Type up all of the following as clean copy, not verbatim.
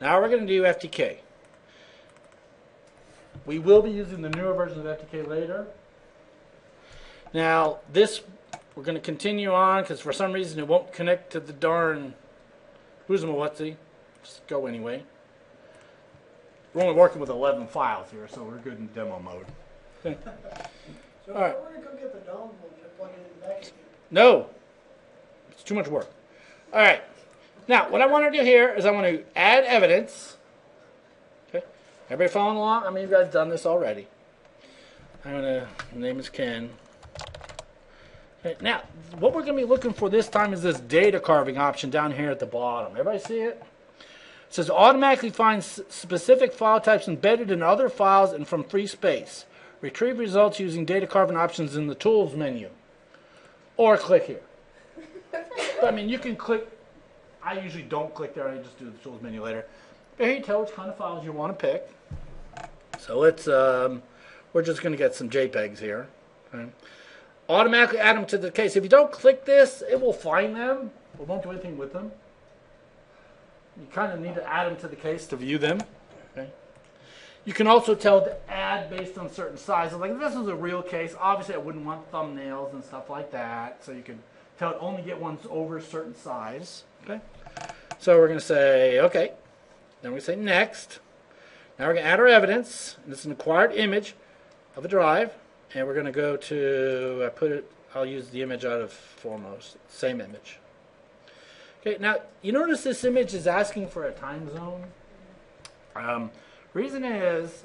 Now we're going to do FTK. We will be using the newer version of FTK later. Now this, we're going to continue on because for some reason it won't connect to the darn Boozamawatsi. Just go anyway. We're only working with 11 files here, so we're good in demo mode. Okay. So all right. if we're going to go get the dongle, just plug it in the back again. No, it's too much work. All right. Now, what I want to do here is I want to add evidence. Okay. Everybody following along? I mean, you guys done this already. I'm going to, the name is Ken. Okay. Now, what we're going to be looking for this time is this data carving option down here at the bottom. Everybody see it? It says automatically find specific file types embedded in other files and from free space. Retrieve results using data carving options in the tools menu. Or click here. But, I mean, you can click. I usually don't click there. I just do the tools menu later. But here you tell which kind of files you want to pick. So let's, we're just going to get some JPEGs here. Okay. Automatically add them to the case. If you don't click this, it will find them. It won't do anything with them. You kind of need to add them to the case to view them. Okay. You can also tell to add based on certain sizes. Like if this is a real case, obviously I wouldn't want thumbnails and stuff like that. So you can tell it only get ones over a certain size. Okay. So we're going to say, okay. Then we say next. Now we're going to add our evidence. This is an acquired image of a drive. And we're going to go to, I'll use the image out of foremost. Same image. Okay, now you notice this image is asking for a time zone. Reason is,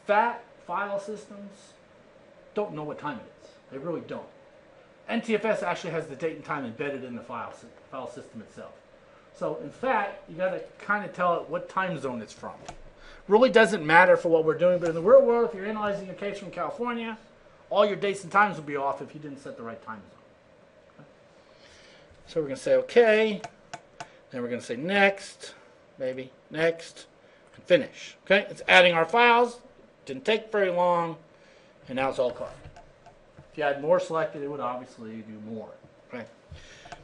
fat file systems don't know what time it is. They really don't. NTFS actually has the date and time embedded in the file system itself. So in fact, you got to kind of tell it what time zone it's from. Really doesn't matter for what we're doing, but in the real world, if you're analyzing a case from California, all your dates and times will be off if you didn't set the right time zone. Okay. So we're going to say OK. Then we're going to say next, maybe next, and finish. Okay, it's adding our files. Didn't take very long, and now it's all carved. If you had more selected, it would obviously do more. Okay.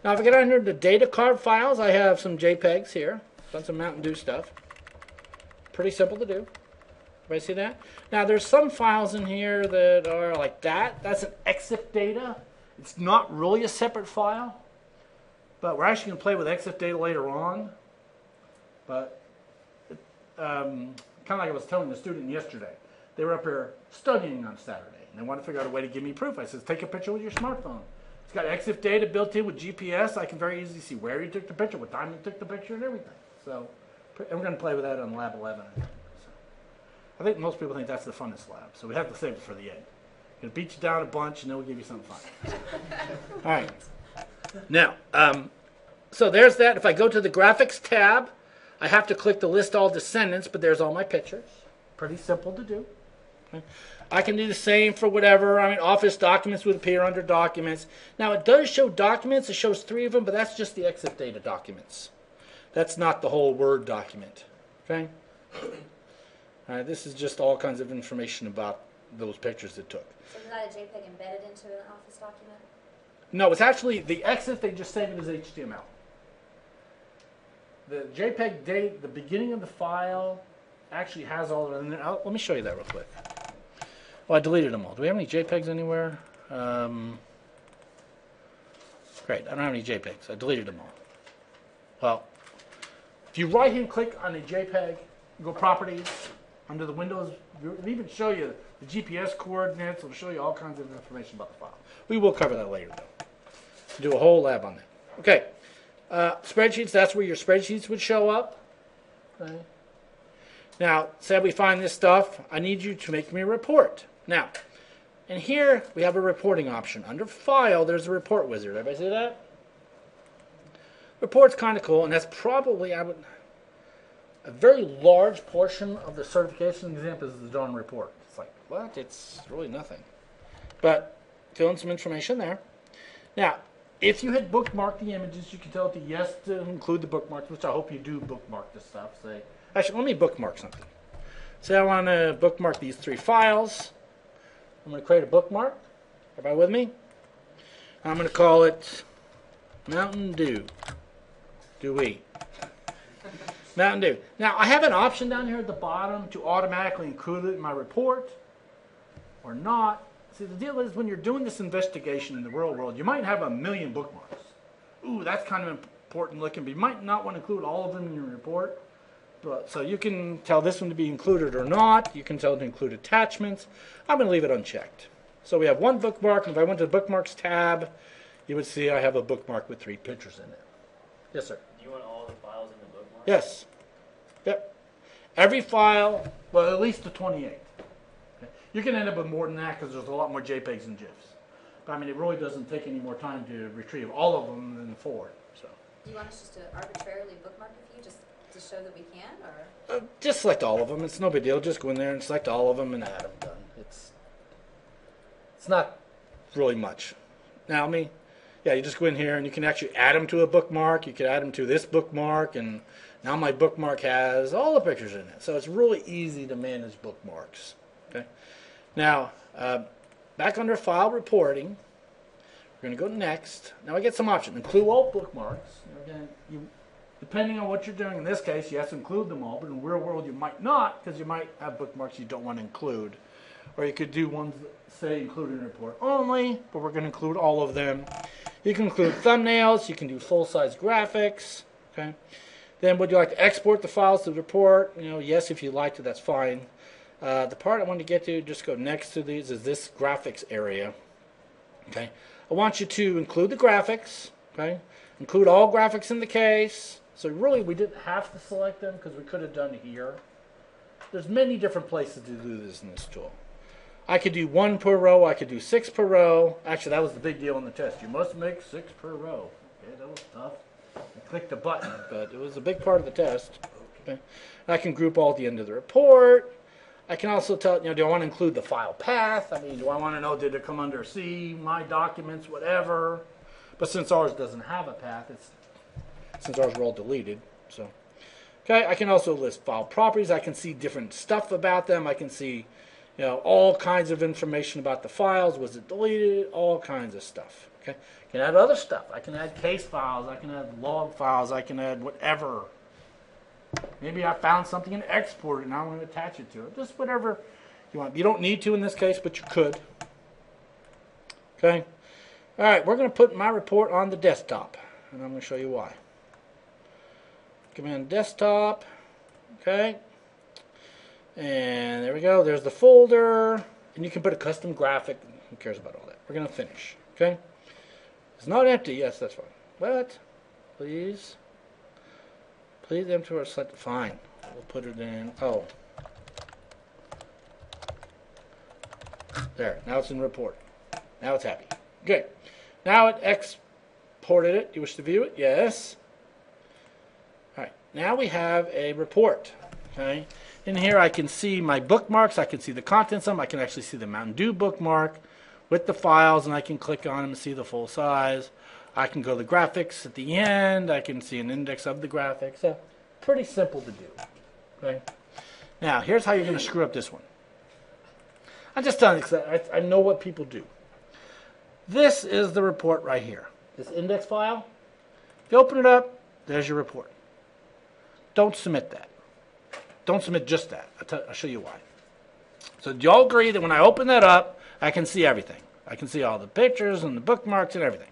Now, if I get under the data carved files, I have some JPEGs here. Done some Mountain Dew stuff. Pretty simple to do. Everybody see that? Now, there's some files in here that are like that. That's an EXIF data. It's not really a separate file, but we're actually going to play with EXIF data later on. But kind of like I was telling the student yesterday, they were up here studying on Saturday, and they wanted to figure out a way to give me proof. I said, take a picture with your smartphone. It's got EXIF data built in with GPS. I can very easily see where you took the picture, what time you took the picture, and everything. So, and we're going to play with that on Lab 11. So, I think most people think that's the funnest lab, so we have to save it for the end. We're going to beat you down a bunch, and then we'll give you something fun. All right. Now, so there's that. If I go to the Graphics tab, I have to click the List All Descendants, but there's all my pictures. Pretty simple to do. Okay. I can do the same for whatever. I mean, Office documents would appear under Documents. Now, it does show documents. It shows 3 of them, but that's just the EXIF data documents. That's not the whole Word document. Okay? This is just all kinds of information about those pictures it took. So is that a JPEG embedded into an Office document? No, it's actually the EXIF. They just save it as HTML. The JPEG date, the beginning of the file, actually has all of it in there. Let me show you that real quick. Well, I deleted them all. Do we have any JPEGs anywhere? Great, I don't have any JPEGs. I deleted them all. Well, if you right-hand click on a JPEG, you go Properties, under the Windows, it'll even show you the GPS coordinates. It'll show you all kinds of information about the file. We will cover that later, though. We'll do a whole lab on that. Okay. Spreadsheets, that's where your spreadsheets would show up. Okay. Now, say we find this stuff, I need you to make me a report. Now, and here we have a reporting option. Under File, there's a report wizard. Everybody see that? Report's kind of cool, and that's probably a very large portion of the certification exam is the darn report. It's like, what? It's really nothing. But fill in some information there. Now, if you had bookmarked the images, you can tell it to yes to include the bookmarks, which I hope you do bookmark this stuff. Say, actually, let me bookmark something. Say I want to bookmark these 3 files. I'm going to create a bookmark. Everybody with me? I'm going to call it Mountain Dew. Dewey. Mountain Dew. Now, I have an option down here at the bottom to automatically include it in my report or not. See, the deal is when you're doing this investigation in the real world, you might have a million bookmarks. Ooh, that's kind of important looking, but you might not want to include all of them in your report. But, so you can tell this one to be included or not. You can tell it to include attachments. I'm going to leave it unchecked. So we have one bookmark, and if I went to the bookmarks tab, you would see I have a bookmark with 3 pictures in it. Yes, sir. Do you want all the files in the bookmark? Yes. Yep. Every file, well, at least the 28. Okay. You can end up with more than that because there's a lot more JPEGs and GIFs. But I mean, it really doesn't take any more time to retrieve all of them than 4. So. Do you want us just to arbitrarily bookmark a few just to show that we can, or? Just select all of them. It's no big deal. Just go in there and select all of them and add them. Done. It's not really much. Now, I mean, yeah, you just go in here and you can actually add them to a bookmark. You can add them to this bookmark, and now my bookmark has all the pictures in it. So it's really easy to manage bookmarks. Okay. Now, back under File Reporting, we're going to go next. Now I get some options. Include all bookmarks. Again, depending on what you're doing, in this case, you have to include them all, but in the real world you might not, because you might have bookmarks you don't want to include. Or you could do ones that say include in report only, but we're going to include all of them. You can include thumbnails. You can do full-size graphics. Okay. Then would you like to export the files to the report? Yes, if you like to, that's fine. The part I want to get to, just go next to these, is this graphics area. Okay. I want you to include the graphics. Okay. Include all graphics in the case. So really, we didn't have to select them because we could have done it here. There's many different places to do this in this tool. I could do 1 per row. I could do 6 per row. Actually, that was the big deal in the test. You must make 6 per row. Okay, that was tough. I clicked the button, but it was a big part of the test. Okay. I can group all at the end of the report. I can also tell, do I want to include the file path? I mean, do I want to know, did it come under C, My Documents, whatever? But since ours doesn't have a path, since ours were all deleted, so. Okay, I can also list file properties. I can see different stuff about them. I can see, all kinds of information about the files. Was it deleted? All kinds of stuff. Okay, I can add other stuff. I can add case files. I can add log files. I can add whatever. Maybe I found something and exported it, and I'm going to attach it to it. Just whatever you want. You don't need to in this case, but you could. Okay. All right, we're going to put my report on the desktop, and I'm going to show you why. Command desktop. Okay. And there we go. There's the folder. And you can put a custom graphic. Who cares about all that? We're going to finish. Okay? It's not empty. Yes, that's fine. But, please enter or select. Fine. We'll put it in. Oh. There. Now it's in report. Now it's happy. Good. Now it exported it. Do you wish to view it? Yes. All right. Now we have a report. Okay? In here I can see my bookmarks, I can see the contents of them, I can actually see the Mountain Dew bookmark with the files, and I can click on them and see the full size. I can go to the graphics at the end, I can see an index of the graphics. So, pretty simple to do. Okay. Now, here's how you're going to screw up this one. I'm just telling you because I know what people do. This is the report right here. This index file. If you open it up, there's your report. Don't submit that. Don't submit just that. I'll show you why. So do y'all agree that when I open that up, I can see everything? I can see all the pictures and the bookmarks and everything.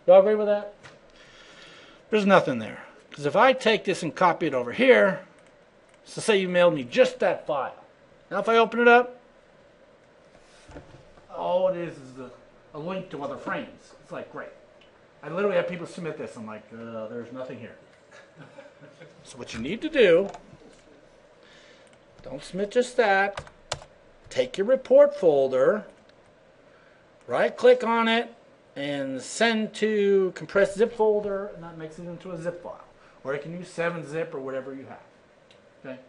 Y'all agree with that? There's nothing there. Because if I take this and copy it over here, so say you mailed me just that file. Now if I open it up, all it is a link to other frames. It's like, great. I literally have people submit this. I'm like, there's nothing here. So what you need to do, don't submit just that. Take your report folder, right-click on it, and send to compressed zip folder, and that makes it into a zip file. Or you can use 7-zip or whatever you have. Okay?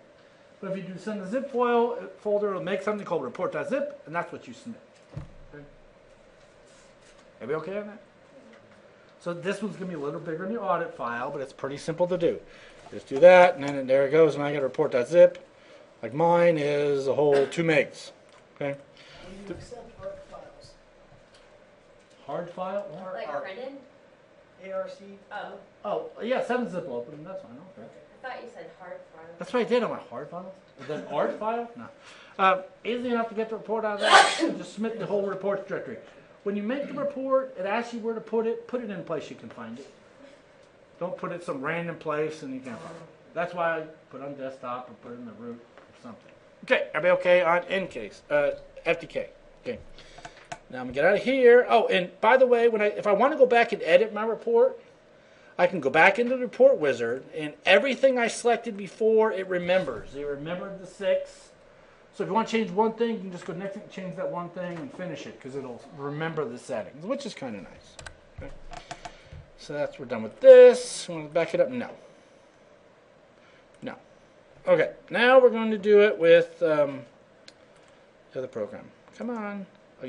But if you do send the zip file folder, it'll make something called report.zip, and that's what you submit. Okay? Everybody okay on that? So this one's going to be a little bigger in the audit file, but it's pretty simple to do. Just do that, and then there it goes, and I get a report.zip. Like mine is a whole 2 megs. Okay? Do you accept ARC files? Hard file? Like ARC. printed? ARC? Oh, Oh, yeah, 7-zip will open them. That's fine. Okay. I thought you said hard files. That's what I did on my hard files. Is that an art file? No. Easy enough to get the report out of that. Just submit the whole reports directory. When you make the report, it asks you where to put it. Put it in a place you can find it. Don't put it some random place and you can't find it. That's why I put it on desktop or put it in the root or something. Okay, everybody okay on NCase? FTK. Okay. Now I'm gonna get out of here. Oh, and by the way, if I want to go back and edit my report, I can go back into the report wizard, and everything I selected before, it remembers. It remembered the 6. So if you want to change one thing, you can just go next and change that one thing and finish it, because it'll remember the settings, which is kind of nice. Okay. So we're done with this. Want to back it up? No. No. Okay. Now we're going to do it with the other program. Come on.